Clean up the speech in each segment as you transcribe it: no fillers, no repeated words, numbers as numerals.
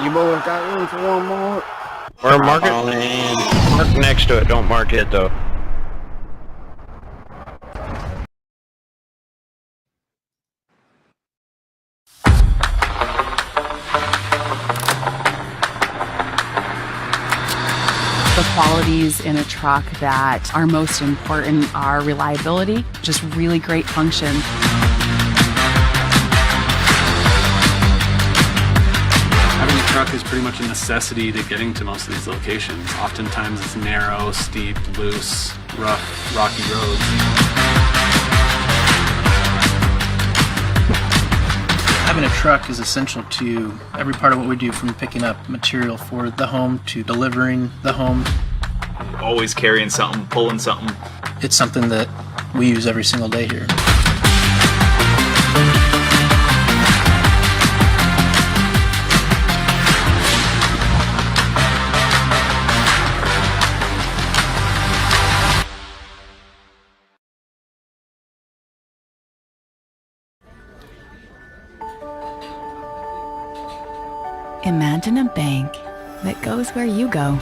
You boys got room for one more? Or mark it. Mark next to it. Don't mark it though. The qualities in a truck that are most important are reliability, just really great function. Having a truck is pretty much a necessity to getting to most of these locations. Oftentimes it's narrow, steep, loose, rough, rocky roads. Having a truck is essential to every part of what we do, from picking up material for the home to delivering the home. Always carrying something, pulling something. It's something that we use every single day here. Imagine a bank that goes where you go,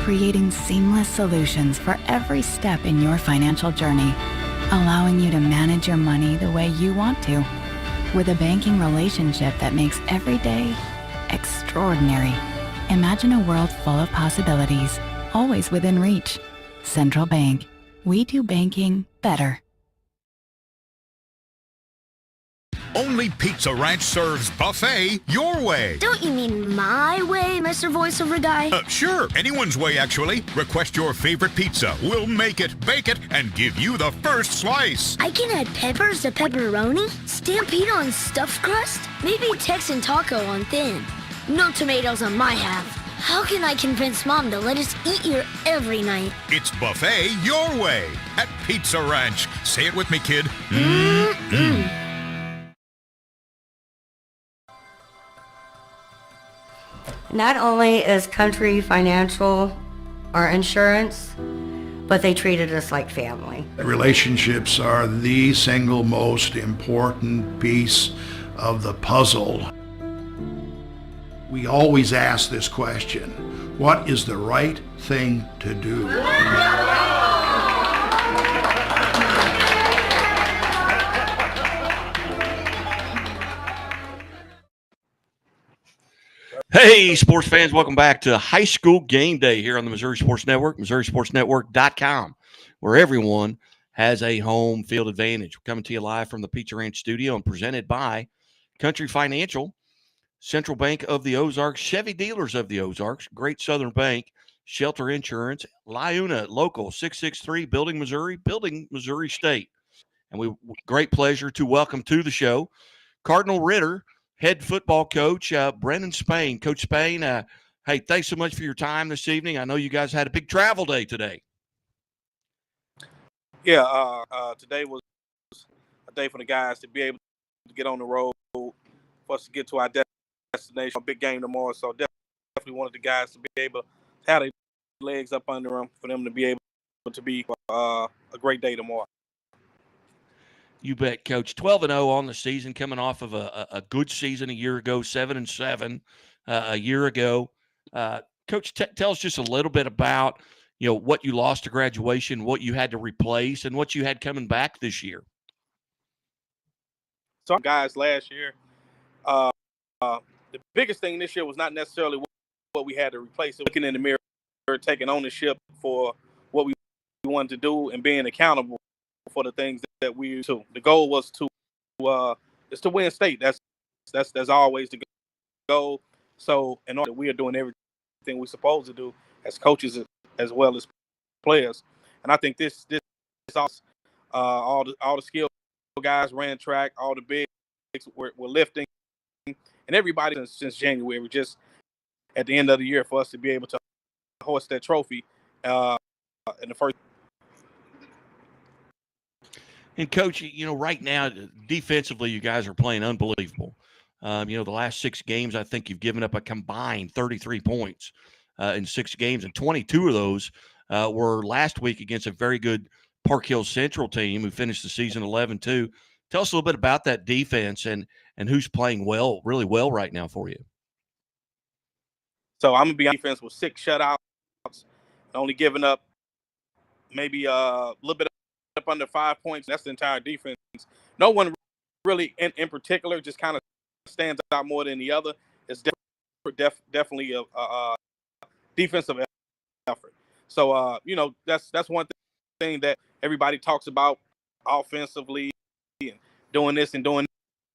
creating seamless solutions for every step in your financial journey, allowing you to manage your money the way you want to, with a banking relationship that makes every day extraordinary. Imagine a world full of possibilities, always within reach. Central Bank. We do banking better. Only Pizza Ranch serves buffet your way. Don't you mean my way, Mr. Voiceover Guy? Sure, anyone's way, actually. Request your favorite pizza. We'll make it, bake it, and give you the first slice. I can add peppers to pepperoni, Stampede on stuffed crust, maybe Texan taco on thin. No tomatoes on my half. How can I convince Mom to let us eat here every night? It's buffet your way at Pizza Ranch. Say it with me, kid. Not only is Country Financial our insurance, but they treated us like family. Relationships are the single most important piece of the puzzle. We always ask this question: what is the right thing to do? Hey, sports fans, welcome back to High School Game Day here on the Missouri Sports Network, MissouriSportsNetwork.com, where everyone has a home field advantage. We're coming to you live from the Pizza Ranch studio and presented by Country Financial, Central Bank of the Ozarks, Chevy Dealers of the Ozarks, Great Southern Bank, Shelter Insurance, Liuna Local 663, Building Missouri State. And great pleasure to welcome to the show Cardinal Ritter head football coach, Brennan Spain. Coach Spain, hey, thanks so much for your time this evening. I know you guys had a big travel day today. Yeah, today was a day for the guys to be able to get on the road, for us to get to our destination, a big game tomorrow. So definitely wanted the guys to be able to have their legs up under them, for them to be able to be a great day tomorrow. You bet, Coach. 12-0 on the season, coming off of a good season a year ago, 7-7 a year ago. Coach, tell us just a little bit about, what you lost to graduation, what you had to replace, and what you had coming back this year. So, guys, last year, the biggest thing this year was not necessarily what we had to replace. Looking in the mirror, taking ownership for what we wanted to do, and being accountable for the things that we do. The goal was to win state. That's always the goal. So in order, we are doing everything we're supposed to do as coaches as well as players. And I think this all the skilled guys ran track, all the bigs were lifting, and everybody since January, just at the end of the year, for us to be able to hoist that trophy in the first. And, Coach, right now, defensively, you guys are playing unbelievable. The last 6 games, I think you've given up a combined 33 points in 6 games, and 22 of those were last week against a very good Park Hill Central team who finished the season 11-2. Tell us a little bit about that defense and who's playing well, really well right now for you. So I'm gonna be on defense with 6 shutouts, only giving up maybe a little bit up under 5 points. That's the entire defense. No one really in particular just kind of stands out more than the other. It's definitely a defensive effort. So that's one thing that everybody talks about offensively and doing this and doing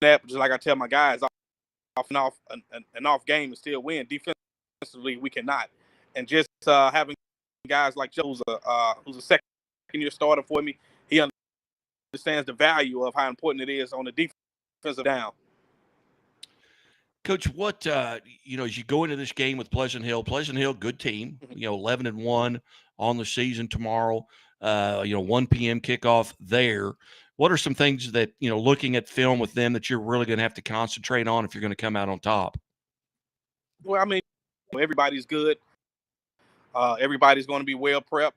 that. Just like I tell my guys, off and off an off game and still win. Defensively, we cannot. And just having guys like Joe, who's a second-year starter for me, he understands the value of how important it is on the defensive down. Coach, what as you go into this game with Pleasant Hill, good team, 11-1 on the season tomorrow. 1 p.m. kickoff there. What are some things that looking at film with them that you're really going to have to concentrate on if you're going to come out on top? Well, I mean, everybody's good. Everybody's going to be well prepped,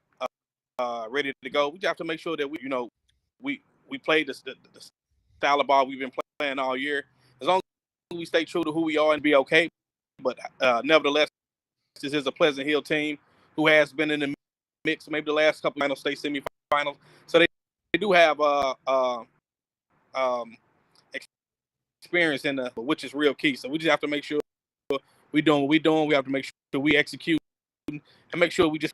ready to go. We just have to make sure that we play the style of ball we've been playing all year. As long as we stay true to who we are and be okay. But nevertheless, this is a Pleasant Hill team who has been in the mix maybe the last couple of state semifinals. So they do have experience which is real key. So we just have to make sure we're doing what we're doing. We have to make sure we execute and make sure we just.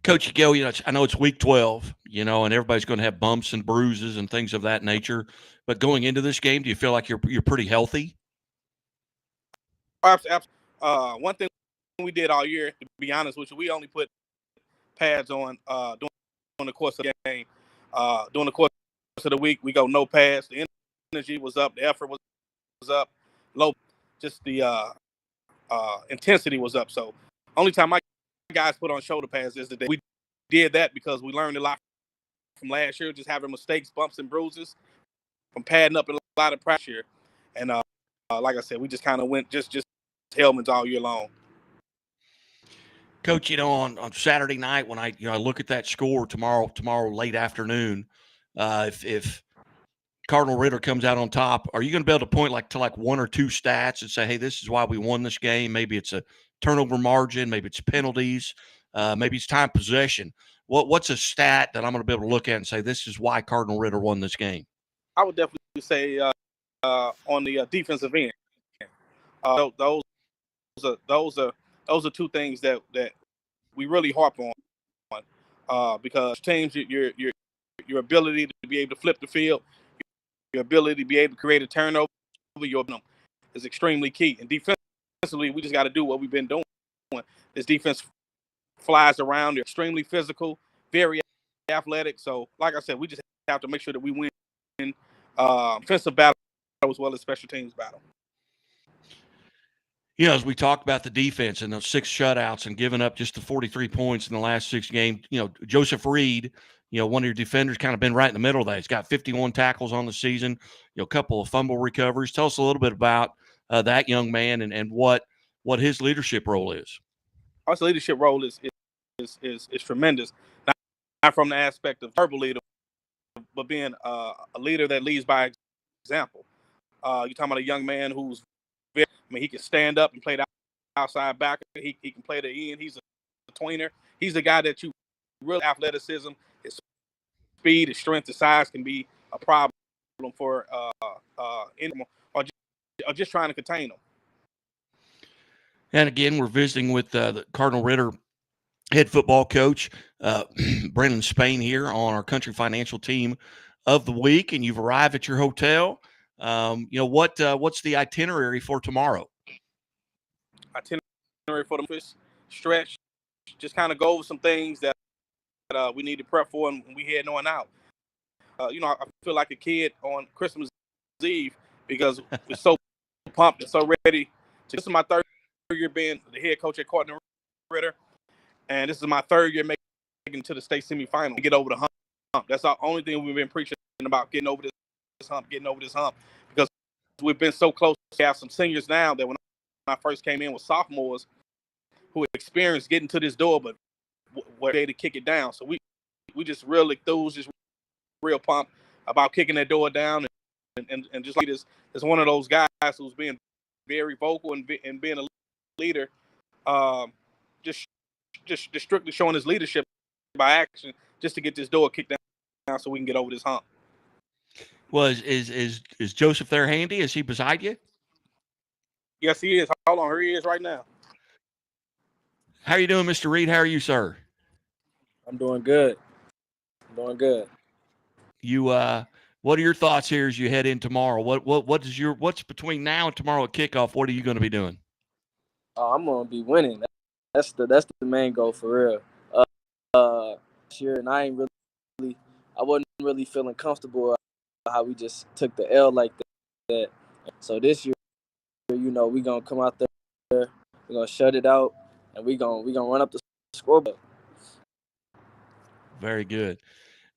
Coach Gil, I know it's week 12, and everybody's going to have bumps and bruises and things of that nature. But going into this game, do you feel like you're pretty healthy? Absolutely. One thing we did all year, to be honest with you, we only put pads on during the course of the game. During the course of the week, we go no pads. The energy was up, the effort was up, low, just the intensity was up. So only time my guys put on shoulder pads is the day. We did that because we learned a lot from last year, just having mistakes, bumps and bruises, from padding up a lot of pressure. And like I said, we just kind of went just helmets all year long. Coach, on Saturday night when I look at that score tomorrow late afternoon, if Cardinal Ritter comes out on top, are you going to be able to point to one or two stats and say, hey, this is why we won this game? Maybe it's a turnover margin, maybe it's penalties, maybe it's time possession. What's a stat that I'm going to be able to look at and say this is why Cardinal Ritter won this game? I would definitely say on the defensive end, those are two things that we really harp on because teams, your ability to be able to flip the field, your ability to be able to create a turnover, is extremely key. And defensively, we just got to do what we've been doing. This defense flies around. They're extremely physical, very athletic. So, like I said, we just have to make sure that we win offensive battle as well as special teams battle. As we talked about the defense and those 6 shutouts and giving up just the 43 points in the last 6 games, Joseph Reed, one of your defenders, kind of been right in the middle of that. He's got 51 tackles on the season, a couple of fumble recoveries. Tell us a little bit about that young man and what his leadership role is. Our leadership role is tremendous, not from the aspect of verbal leader, but being a leader that leads by example. You're talking about a young man who's he can stand up and play the outside backer. He can play the end. He's a tweener. He's the guy that you really athleticism, his speed, his strength, his size can be a problem for anyone or just trying to contain them. And again, we're visiting with the Cardinal Ritter head football coach, Brendan Spain, here on our Country Financial Team of the Week. And you've arrived at your hotel. What's the itinerary for tomorrow? Itinerary for the first stretch, just kind of go over some things that we need to prep for, and we heading on out. I feel like a kid on Christmas Eve because we're so pumped and so ready. This is my third year being the head coach at Cardinal Ritter, and this is my third year making it to the state semifinal. Get over the hump. That's the only thing we've been preaching about, getting over this hump, because we've been so close. We have some seniors now that when I first came in with sophomores who experienced getting to this door, but were able to kick it down. So we just real enthused, just real pumped about kicking that door down and just like this is one of those guys who's being very vocal and being a leader, just strictly showing his leadership by action, just to get this door kicked down so we can get over this hump. Well, is Joseph there handy? Is he beside you? Yes, he is. Hold on, here he is right now. How are you doing, Mr. Reed? How are you, sir? I'm doing good. You what are your thoughts here as you head in tomorrow? What's between now and tomorrow at kickoff? What are you going to be doing? I'm gonna be winning. That's the main goal for real. Sure, and I wasn't really feeling comfortable how we just took the L like that. So this year, you know, we gonna come out there, we're gonna shut it out, and we gonna run up the scoreboard. Very good.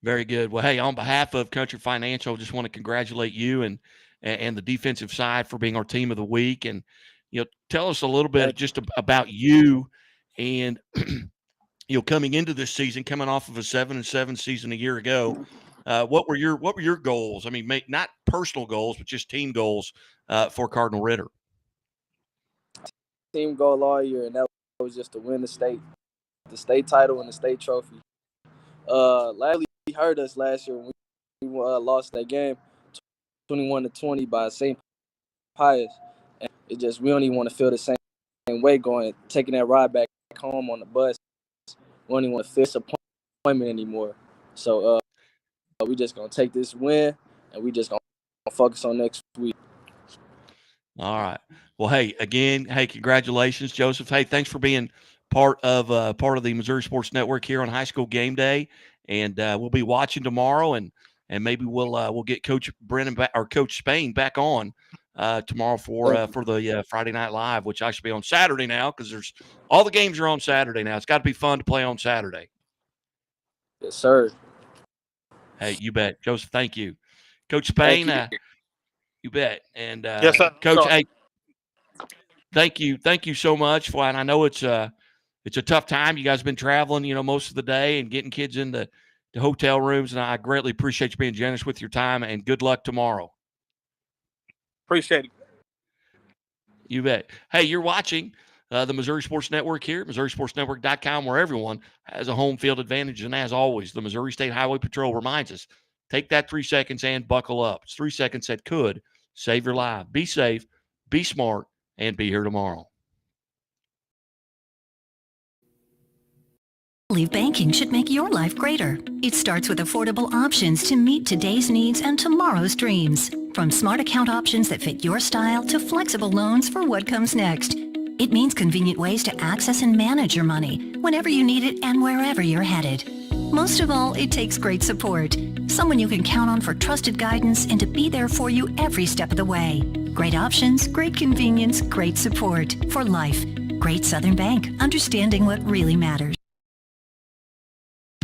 Very good. Well, hey, on behalf of Country Financial, I just want to congratulate you and the defensive side for being our team of the week. And, you know, tell us a little bit just about you and, you know, coming into this season, coming off of a 7-7 season a year ago. What were your goals? I mean, not personal goals, but just team goals for Cardinal Ritter. Team goal all year, and that was just to win the state title and the state trophy. Lastly, he hurt us last year when we lost that game 21-20 by St. Pius. And it just, we don't even want to feel the same way taking that ride back home on the bus. We don't even want to feel disappointment anymore. So we just going to take this win, and we just going to focus on next week. All right. Well, hey, again, congratulations, Joseph. Hey, thanks for being part of the Missouri Sports Network here on High School Game Day, and we'll be watching tomorrow, and maybe we'll get Coach Brennan back, or Coach Spain back on tomorrow for the Friday Night Live, which I should be on Saturday now because all the games are on Saturday now. It's got to be fun to play on Saturday. Yes, sir. Hey, you bet, Joseph. Thank you, Coach Spain. You bet. And yes, sir. Coach, hey, thank you so much for. And I know it's a tough time. You guys have been traveling, you know, most of the day and getting kids into the hotel rooms, and I greatly appreciate you being generous with your time. And good luck tomorrow. Appreciate it. You bet. Hey, you're watching the Missouri Sports Network here, MissouriSportsNetwork.com, where everyone has a home field advantage. And as always, the Missouri State Highway Patrol reminds us, take that 3 seconds and buckle up. It's 3 seconds that could save your life. Be safe, be smart, and be here tomorrow. Leave banking should make your life greater. It starts with affordable options to meet today's needs and tomorrow's dreams. From smart account options that fit your style to flexible loans for what comes next. It means convenient ways to access and manage your money whenever you need it and wherever you're headed. Most of all, it takes great support. Someone you can count on for trusted guidance and to be there for you every step of the way. Great options, great convenience, great support for life. Great Southern Bank, understanding what really matters.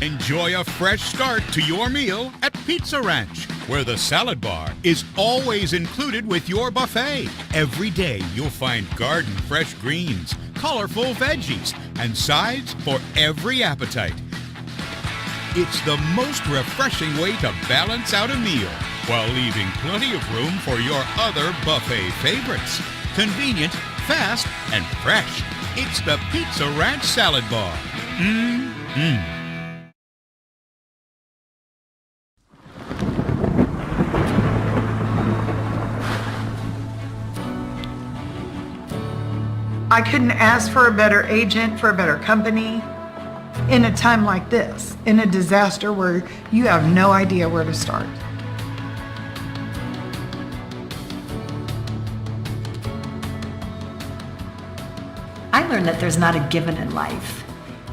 Enjoy a fresh start to your meal at Pizza Ranch, where the salad bar is always included with your buffet. Every day you'll find garden fresh greens, colorful veggies, and sides for every appetite. It's the most refreshing way to balance out a meal while leaving plenty of room for your other buffet favorites. Convenient, fast, and fresh. It's the Pizza Ranch Salad Bar. Mmm. I couldn't ask for a better agent, for a better company in a time like this, in a disaster where you have no idea where to start. I learned that there's not a given in life.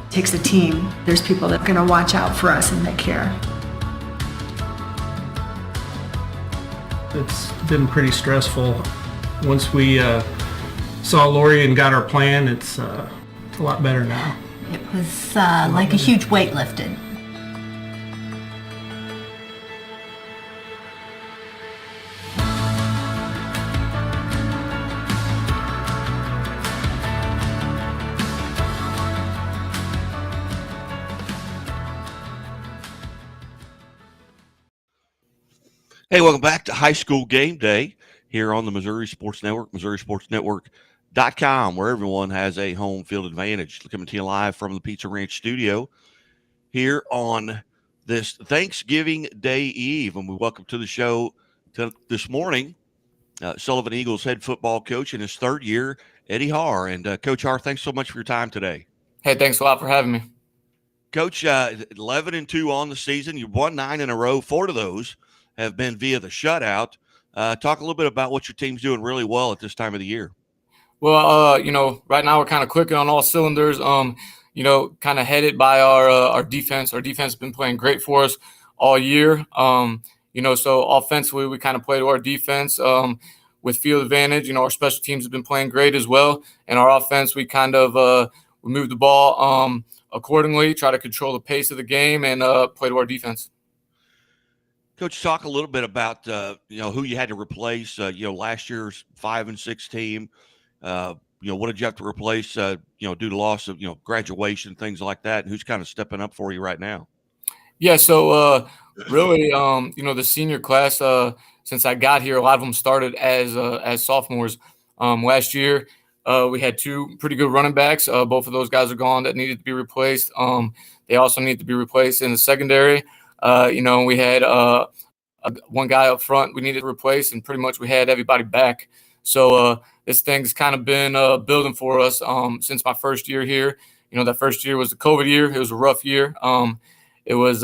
It takes a team. There's people that are going to watch out for us and that care. It's been pretty stressful. Once we saw Lori and got our plan, it's a lot better now. It was like a huge weight lifted. Hey, welcome back to High School Game Day here on the Missouri Sports Network, MissouriSportsNetwork.com, where everyone has a home field advantage. Coming to you live from the Pizza Ranch studio here on this Thanksgiving Day Eve. And we welcome to the show this morning Sullivan Eagles head football coach in his third year, Eddie Haar. And Coach Haar, thanks so much for your time today. Hey, thanks a lot for having me. Coach, 11-2 on the season. You've won 9 in a row. 4 of those have been via the shutout. Talk a little bit about what your team's doing really well at this time of the year. Well, right now we're kind of clicking on all cylinders. Kind of headed by our defense. Our defense has been playing great for us all year. So offensively we kind of play to our defense with field advantage. Our special teams have been playing great as well. And our offense, we kind of we move the ball accordingly, try to control the pace of the game, and play to our defense. Coach, talk a little bit about who you had to replace. Last year's 5-6 team. What did you have to replace? Due to loss of graduation, things like that. And who's kind of stepping up for you right now? Yeah. So really, the senior class. Since I got here, a lot of them started as sophomores. Last year, we had 2 pretty good running backs. Both of those guys are gone that needed to be replaced. They also need to be replaced in the secondary. We had one guy up front we needed to replace, and pretty much we had everybody back. So this thing's kind of been building for us since my first year here. That first year was the COVID year. It was a rough year. It was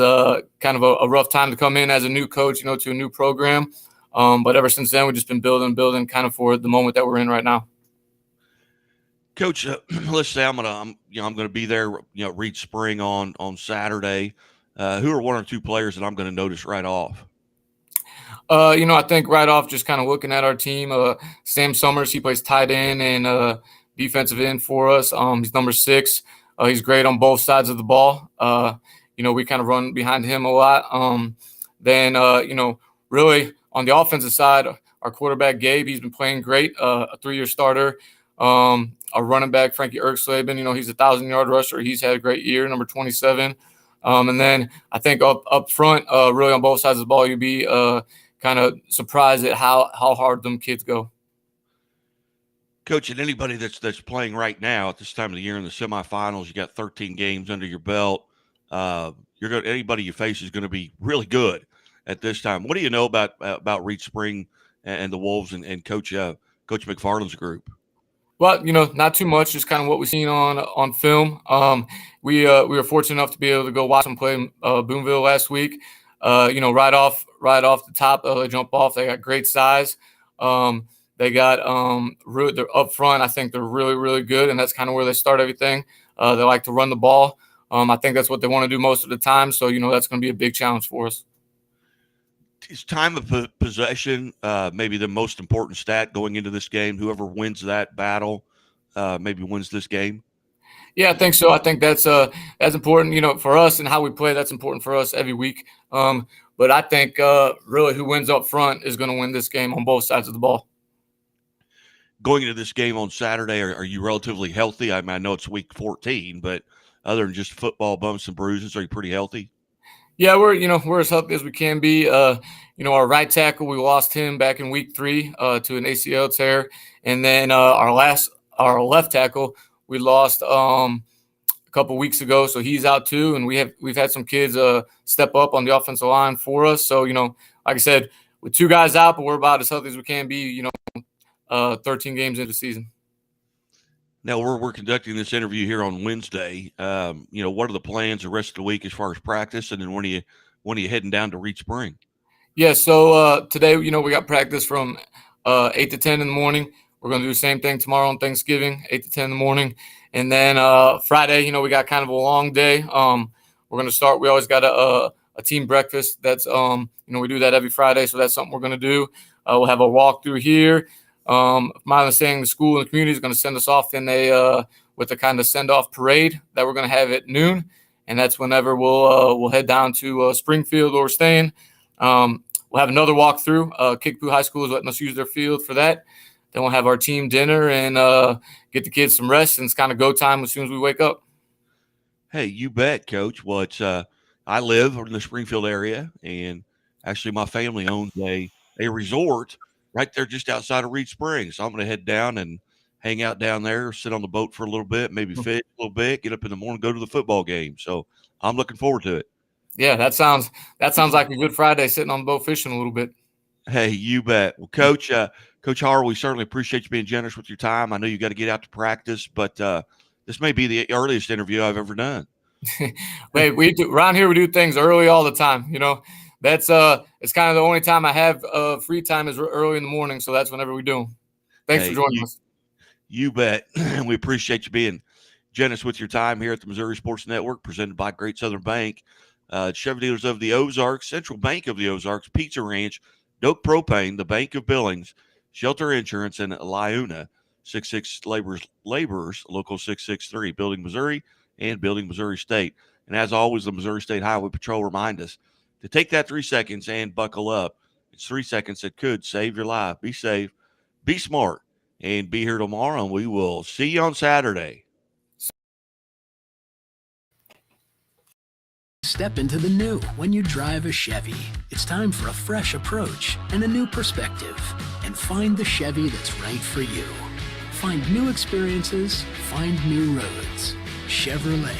kind of a rough time to come in as a new coach, to a new program. But ever since then, we've just been building kind of for the moment that we're in right now. Coach, let's say I'm gonna be there. Reed Spring on Saturday. Who are 1 or 2 players that I'm going to notice right off? I think right off, just kind of looking at our team, Sam Summers, he plays tight end and defensive end for us. He's number 6. He's great on both sides of the ball. We kind of run behind him a lot. Then really on the offensive side, our quarterback, Gabe, he's been playing great, a 3-year starter. Our running back, Frankie Erksleben, he's a 1,000-yard rusher. He's had a great year, number 27. And then I think up front, really on both sides of the ball, you'd be kind of surprised at how hard them kids go. Coach, and anybody that's playing right now at this time of the year in the semifinals, you got 13 games under your belt. Anybody you face is going to be really good at this time. What do you know about Reed Spring and the Wolves and Coach McFarland's group? Well, not too much, just kind of what we've seen on film. We were fortunate enough to be able to go watch them play Boonville last week. Right off the top, they jump off. They got great size. They got they're up front. I think they're really, really good, and that's kind of where they start everything. They like to run the ball. I think that's what they want to do most of the time. So that's going to be a big challenge for us. Is time of possession maybe the most important stat going into this game? Whoever wins that battle maybe wins this game? Yeah, I think so. I think that's important, for us and how we play. That's important for us every week. But I think really who wins up front is going to win this game on both sides of the ball. Going into this game on Saturday, are you relatively healthy? I know it's week 14, but other than just football bumps and bruises, are you pretty healthy? Yeah, we're as healthy as we can be. Our right tackle, we lost him back in week 3 to an ACL tear, and then our left tackle, we lost a couple weeks ago, so he's out too. And we've had some kids step up on the offensive line for us. So like I said, with 2 guys out, but we're about as healthy as we can be. 13 games into the season. Now we're conducting this interview here on Wednesday. What are the plans the rest of the week as far as practice, and then when are you heading down to Reed Spring? Yeah, so today, we got practice from 8 to 10 in the morning. We're going to do the same thing tomorrow on Thanksgiving, 8 to 10 in the morning. And then Friday, we got kind of a long day. We're going to start. We always got a team breakfast. That's, we do that every Friday. So that's something we're going to do. We'll have a walkthrough here. My understanding, the school and the community is going to send us off with a kind of send-off parade that we're going to have at noon. And that's whenever we'll head down to Springfield where we're staying. We'll have another walkthrough. Kickapoo High School is letting us use their field for that. Then we'll have our team dinner and get the kids some rest, and it's kind of go time as soon as we wake up. Hey, you bet, Coach. Well, I live in the Springfield area, and Actually, my family owns a resort right there just outside of Reed Springs. So I'm going to head down and hang out down there, sit on the boat for a little bit, maybe fish a little bit, get up in the morning, go to the football game. So I'm looking forward to it. Yeah, that sounds like a good Friday, sitting on the boat fishing a little bit. Hey, you bet. Well, Coach Harr, we certainly appreciate you being generous with your time. I know you got to get out to practice, but this may be the earliest interview I've ever done. Wait, we do around here. We do things early all the time. That's it's kind of the only time I have free time is early in the morning. So that's whenever we do. Thanks for joining us. You bet. We appreciate you being generous with your time here at the Missouri Sports Network, presented by Great Southern Bank, Chevy Dealers of the Ozarks, Central Bank of the Ozarks, Pizza Ranch, Doak Propane, the Bank of Billings, Shelter Insurance, and Liuna, 66 Laborers, Local 663, Building Missouri and Building Missouri State. And as always, the Missouri State Highway Patrol remind us to take that 3 seconds and buckle up. It's 3 seconds that could save your life. Be safe, be smart, and be here tomorrow. And we will see you on Saturday. Step into the new when you drive a Chevy. It's time for a fresh approach and a new perspective. And find the Chevy that's right for you. Find new experiences, find new roads. Chevrolet.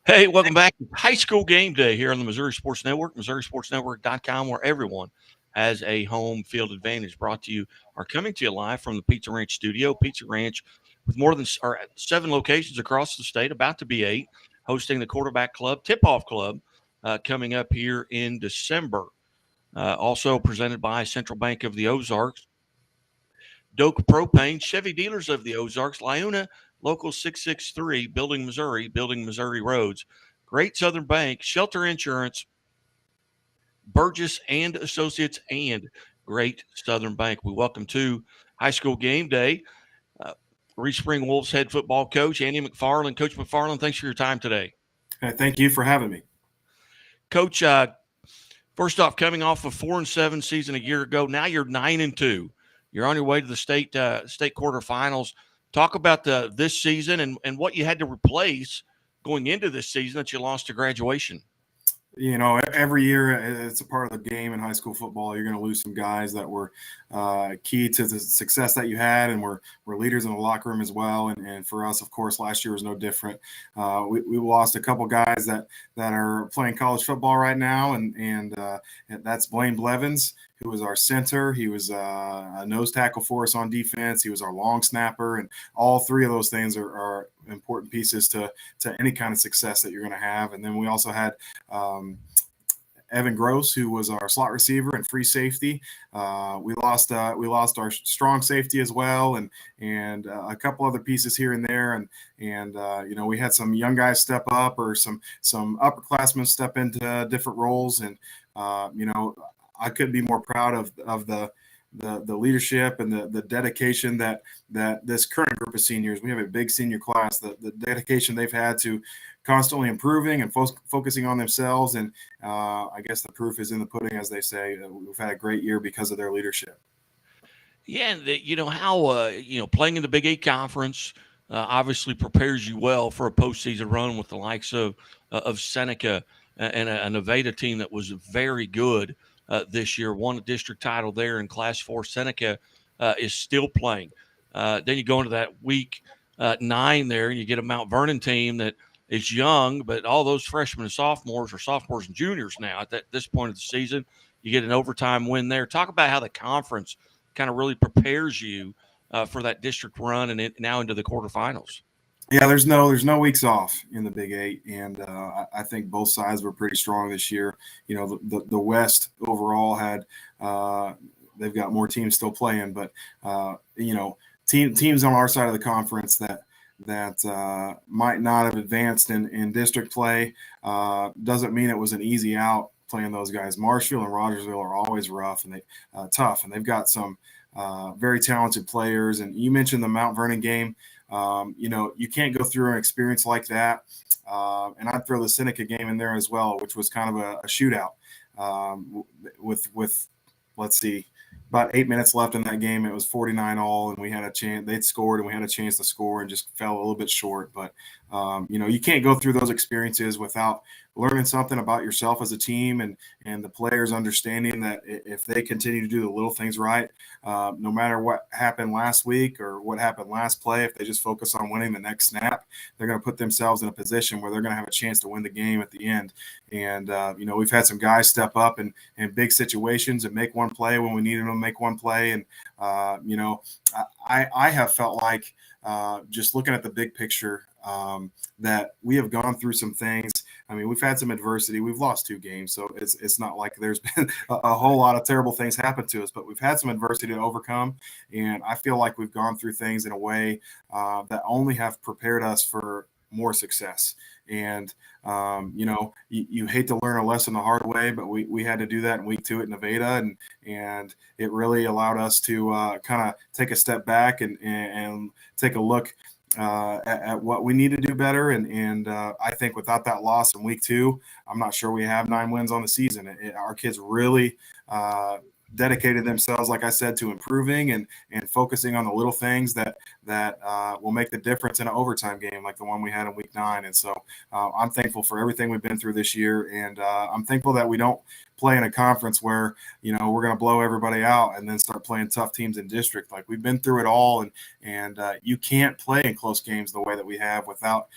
Hey, welcome back to High School Game Day here on the Missouri Sports Network, MissouriSportsNetwork.com, where everyone has a home field advantage. Brought to you or coming to you live from the Pizza Ranch studio. Pizza Ranch with more than 7 locations across the state, about to be 8, hosting the Quarterback Club, Tip-Off Club, coming up here in December. Also presented by Central Bank of the Ozarks, Doak Propane, Chevy Dealers of the Ozarks, Liuna, Local 663, Building Missouri Roads, Great Southern Bank, Shelter Insurance, Burgess and Associates, and Great Southern Bank. We welcome to High School Game Day Reed Spring Wolves head football coach, Andy McFarland. Coach McFarland, thanks for your time today. Thank you for having me. Coach, first off, coming off a 4-7 season a year ago, now you're 9-2. You're on your way to the state quarterfinals. Talk about this season and what you had to replace going into this season that you lost to graduation. Every year it's a part of the game in high school football. You're going to lose some guys that were key to the success that you had and were leaders in the locker room as well. And for us, of course, last year was no different. We lost a couple guys that are playing college football right now, and that's Blaine Blevins, who was our center. He was a nose tackle for us on defense. He was our long snapper, and all 3 of those things are important pieces to any kind of success that you're going to have. And then we also had Evan Gross, who was our slot receiver and free safety. We lost our strong safety as well, and a couple other pieces here and there. And we had some young guys step up, or some upperclassmen step into different roles. And I couldn't be more proud of the leadership and the dedication that this current group of seniors, we have a big senior class, the dedication they've had to constantly improving and focusing on themselves. And I guess the proof is in the pudding, as they say. We've had a great year because of their leadership. Yeah, and how playing in the Big 8 conference obviously prepares you well for a postseason run with the likes of Seneca and a Nevada team that was very good this year, won a district title there in Class 4. Seneca is still playing. Then you go into that week 9 there, and you get a Mount Vernon team that is young, but all those freshmen and sophomores are sophomores and juniors now at this point of the season. You get an overtime win there. Talk about how the conference kind of really prepares you for that district run and now into the quarterfinals. Yeah, there's no weeks off in the Big 8, and I think both sides were pretty strong this year. The West overall had they've got more teams still playing, but teams on our side of the conference that might not have advanced in district play doesn't mean it was an easy out playing those guys. Marshfield and Rogersville are always rough and tough, and they've got some very talented players. And you mentioned the Mount Vernon game. You can't go through an experience like that. And I'd throw the Seneca game in there as well, which was kind of a shootout with let's see, about 8 minutes left in that game. It was 49-all, and we had a chance. They'd scored, and we had a chance to score and just fell a little bit short. But You can't go through those experiences without learning something about yourself as a team, and the players understanding that if they continue to do the little things right, no matter what happened last week or what happened last play, if they just focus on winning the next snap, they're going to put themselves in a position where they're going to have a chance to win the game at the end. And, we've had some guys step up in big situations and make one play when we needed them to make one play. And, I have felt like just looking at the big picture, that we have gone through some things. I mean, we've had some adversity. We've lost 2 games, so it's not like there's been a whole lot of terrible things happen to us, but we've had some adversity to overcome, and I feel like we've gone through things in a way that only have prepared us for more success. And you hate to learn a lesson the hard way, but we had to do that in week 2 at Nevada, and it really allowed us to kind of take a step back and take a look at what we need to do better. And I think without that loss in week 2, I'm not sure we have 9 wins on the season. Our kids really dedicated themselves, like I said, to improving and focusing on the little things that will make the difference in an overtime game like the one we had in week 9. And so I'm thankful for everything we've been through this year. And I'm thankful that we don't play in a conference where, we're going to blow everybody out and then start playing tough teams in district. Like, we've been through it all, and you can't play in close games the way that we have without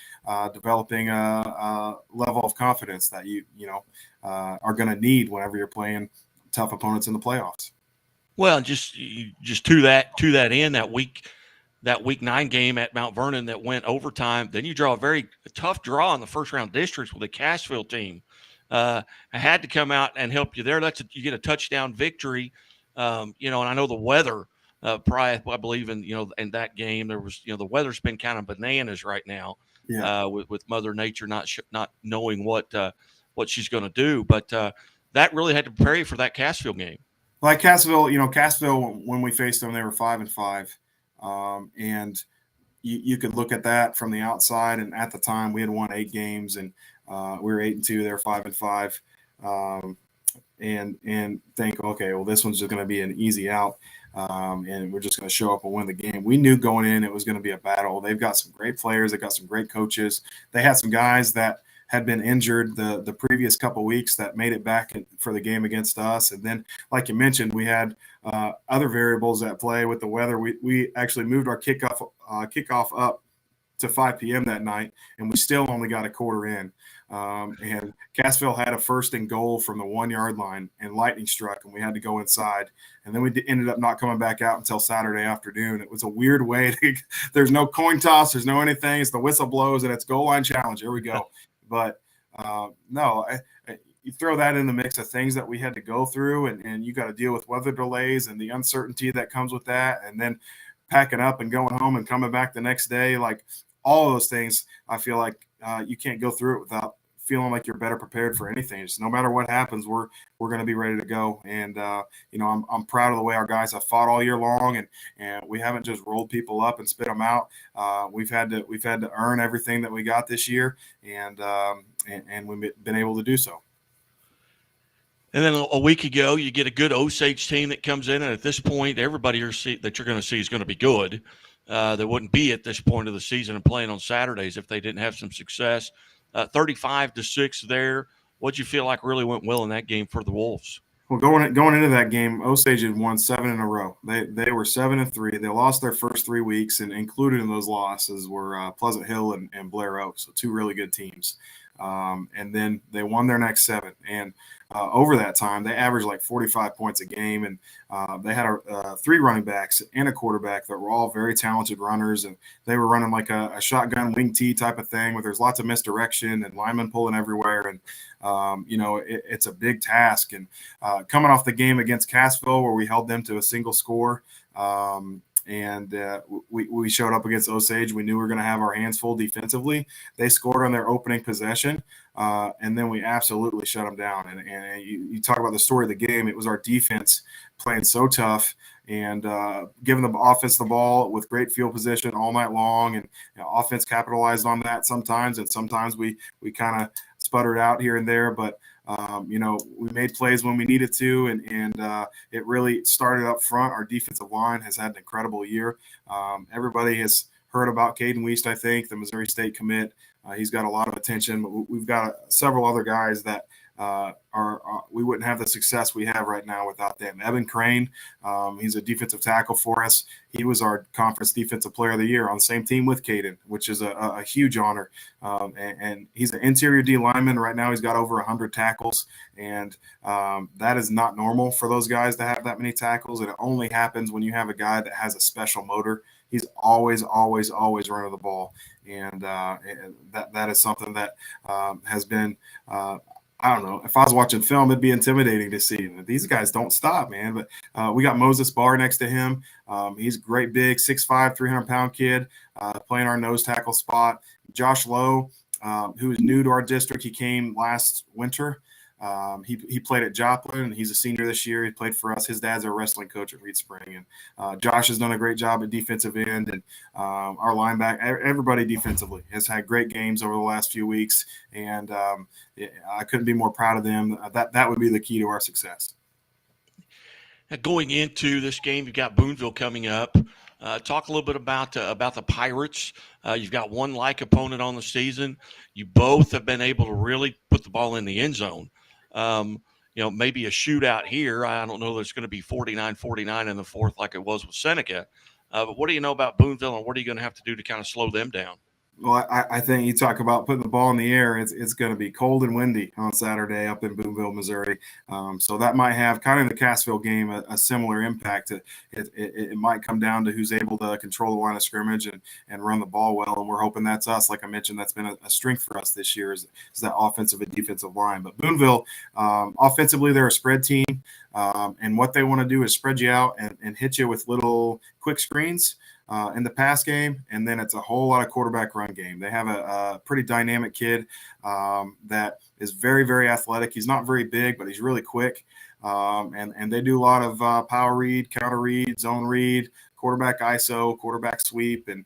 developing a level of confidence that you are going to need whenever you're playing tough opponents in the playoffs. Well, just to that end, that week 9 game at Mount Vernon that went overtime, then you draw a very tough draw in the first round districts with the Cassville team. I had to come out and help you there. You get a touchdown victory, and I know the weather. Probably, I believe in that game there was the weather's been kind of bananas right now. Yeah. With Mother Nature not knowing what she's going to do, but that really had to prepare you for that Cassville game. Like Cassville, when we faced them, they were 5-5, and you could look at that from the outside. And at the time, we had won 8 games, and we were 8-2. They were 5-5, and think, okay, well, this one's just going to be an easy out, and we're just going to show up and win the game. We knew going in it was going to be a battle. They've got some great players. They've got some great coaches. They had some guys that had been injured the previous couple weeks that made it back for the game against us. And then, like you mentioned, we had other variables at play with the weather. We actually moved our kickoff up to 5 p.m. that night, and we still only got a quarter in. And Cassville had a 1st and goal from the 1-yard line, and lightning struck, and we had to go inside. And then we ended up not coming back out until Saturday afternoon. It was a weird way. There's no coin toss. There's no anything. It's the whistle blows, and it's goal line challenge. Here we go. But you throw that in the mix of things that we had to go through, and you got to deal with weather delays and the uncertainty that comes with that, and then packing up and going home and coming back the next day. Like, all of those things, I feel like you can't go through it without feeling like you're better prepared for anything. Just no matter what happens, we're going to be ready to go. And I'm proud of the way our guys have fought all year long, and we haven't just rolled people up and spit them out. We've had to earn everything that we got this year, and we've been able to do so. And then a week ago, you get a good Osage team that comes in, and at this point, everybody that you're going to see is going to be good. That wouldn't be at this point of the season and playing on Saturdays if they didn't have some success. 35-6 there. What'd you feel like really went well in that game for the Wolves? Well, going into that game, Osage had won 7 in a row. They were 7-3. They lost their first 3 weeks, and included in those losses were Pleasant Hill and Blair Oak, so 2 really good teams. And then they won their next 7. And over that time, they averaged like 45 points a game, and they had 3 running backs and a quarterback that were all very talented runners, and they were running like a shotgun wing tee type of thing where there's lots of misdirection and linemen pulling everywhere, and it's a big task. And coming off the game against Cassville where we held them to a single score, and we showed up against Osage. We knew we were going to have our hands full defensively. They scored on their opening possession, and then we absolutely shut them down. And you talk about the story of the game. It was our defense playing so tough and giving the offense the ball with great field position all night long. And offense capitalized on that sometimes, and sometimes we kind of sputtered out here and there. But we made plays when we needed to, and it really started up front. Our defensive line has had an incredible year. Everybody has heard about Caden Weist, I think, the Missouri State commit. He's got a lot of attention, but we've got several other guys that we wouldn't have the success we have right now without them. Evan Crane, he's a defensive tackle for us. He was our conference defensive player of the year on the same team with Caden, which is a huge honor. And he's an interior D lineman. Right now he's got over 100 tackles, and that is not normal for those guys to have that many tackles. And it only happens when you have a guy that has a special motor. He's always running the ball. And that is something that has been I don't know. If I was watching film, it'd be intimidating to see. These guys don't stop, man. But we got Moses Barr next to him. He's a great big 6'5", 300-pound kid playing our nose tackle spot. Josh Lowe, who is new to our district. He came last winter. He played at Joplin, and he's a senior this year. He played for us. His dad's our wrestling coach at Reed Spring. And Josh has done a great job at defensive end. And our linebacker, everybody defensively has had great games over the last few weeks. And I couldn't be more proud of them. That would be the key to our success. Going into this game, you've got Boonville coming up. Talk a little bit about the Pirates. You've got one like opponent on the season. You both have been able to really put the ball in the end zone. Maybe a shootout here. I don't know that it's going to be 49-49 in the fourth like it was with Seneca. But what do you know about Boonville, and what are you going to have to do to kind of slow them down? Well, I think you talk about putting the ball in the air. It's going to be cold and windy on Saturday up in Boonville, Missouri. So that might have kind of the Cassville game a similar impact. It might come down to who's able to control the line of scrimmage and run the ball well. And we're hoping that's us. Like I mentioned, that's been a strength for us this year is that offensive and defensive line. But Boonville, offensively, they're a spread team. And what they want to do is spread you out and hit you with little quick screens in the pass game, and then it's a whole lot of quarterback run game. They have a pretty dynamic kid that is very, very athletic. He's not very big, but he's really quick. And they do a lot of power read, counter read, zone read, quarterback ISO, quarterback sweep, and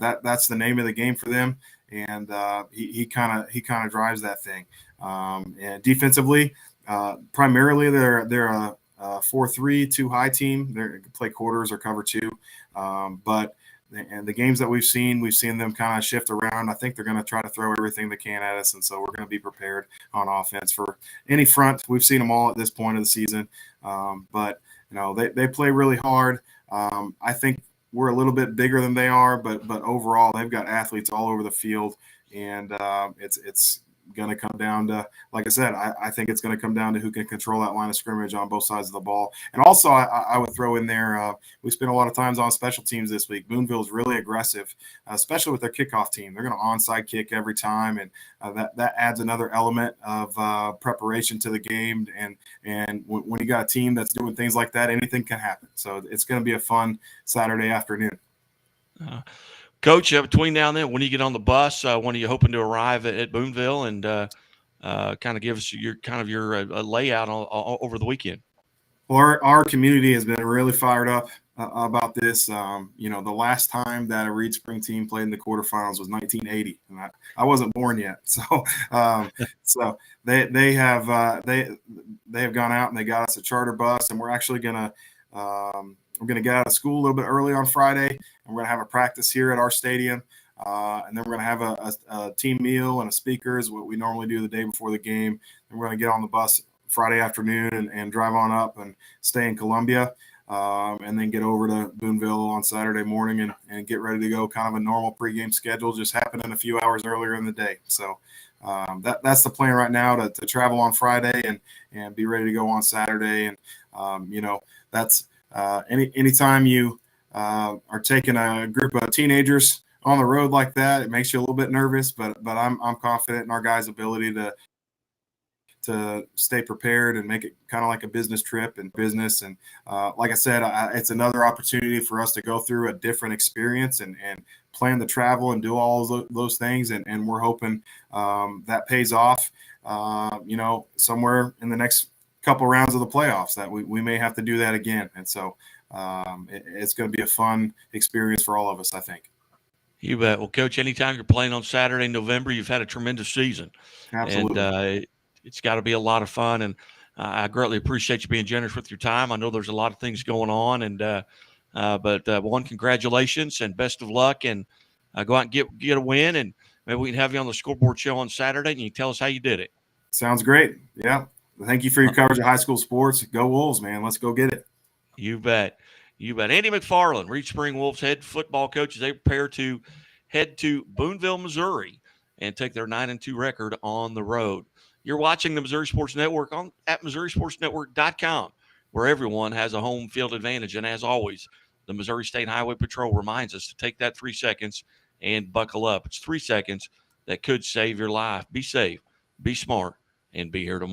that's the name of the game for them. And he kind of drives that thing. And defensively, primarily they're a 4-3, 2 high team. They play quarters or cover 2. But the games that we've seen them kind of shift around. I think they're going to try to throw everything they can at us, and so we're going to be prepared on offense for any front. We've seen them all at this point of the season, but they play really hard. I think we're a little bit bigger than they are, but overall they've got athletes all over the field, and it's going to come down to, like I said, I think it's going to come down to who can control that line of scrimmage on both sides of the ball. And also I would throw in there, we spent a lot of times on special teams this week. Boonville is really aggressive, especially with their kickoff team. They're going to onside kick every time, and that adds another element of preparation to the game. And when you got a team that's doing things like that, anything can happen. So it's going to be a fun Saturday afternoon. Coach, between now and then, when you get on the bus, when are you hoping to arrive at Boonville, and kind of give us your layout over the weekend? Well, our community has been really fired up about this. The last time that a Reed Spring team played in the quarterfinals was 1980, and I wasn't born yet. So, so they have gone out and they got us a charter bus, and we're actually gonna. We're going to get out of school a little bit early on Friday, and we're going to have a practice here at our stadium. And then we're going to have a team meal and a speakers, what we normally do the day before the game. And we're going to get on the bus Friday afternoon and drive on up and stay in Columbia, and then get over to Boonville on Saturday morning and get ready to go. Kind of a normal pregame schedule, just happening a few hours earlier in the day. So that's the plan right now, to travel on Friday and be ready to go on Saturday. And, that's anytime you are taking a group of teenagers on the road like that, it makes you a little bit nervous, but I'm confident in our guys' ability to stay prepared and make it kind of like a business trip and business. And like I said, it's another opportunity for us to go through a different experience and plan the travel and do all those things. And we're hoping that pays off, somewhere in the next couple rounds of the playoffs, that we may have to do that again. And so it's going to be a fun experience for all of us, I think. You bet. Well, Coach, anytime you're playing on Saturday, November, you've had a tremendous season. Absolutely. And it's got to be a lot of fun. And I greatly appreciate you being generous with your time. I know there's a lot of things going on, and But one, congratulations and best of luck, and go out and get a win, and maybe we can have you on the scoreboard show on Saturday, and you tell us how you did it. Sounds great. Yeah. Thank you for your coverage of high school sports. Go Wolves, man. Let's go get it. You bet. You bet. Andy McFarland, Reed Spring Wolves head football coach, as they prepare to head to Boonville, Missouri, and take their 9-2 record on the road. You're watching the Missouri Sports Network at MissouriSportsNetwork.com, where everyone has a home field advantage. And as always, the Missouri State Highway Patrol reminds us to take that 3 seconds and buckle up. It's 3 seconds that could save your life. Be safe, be smart, and be here tomorrow.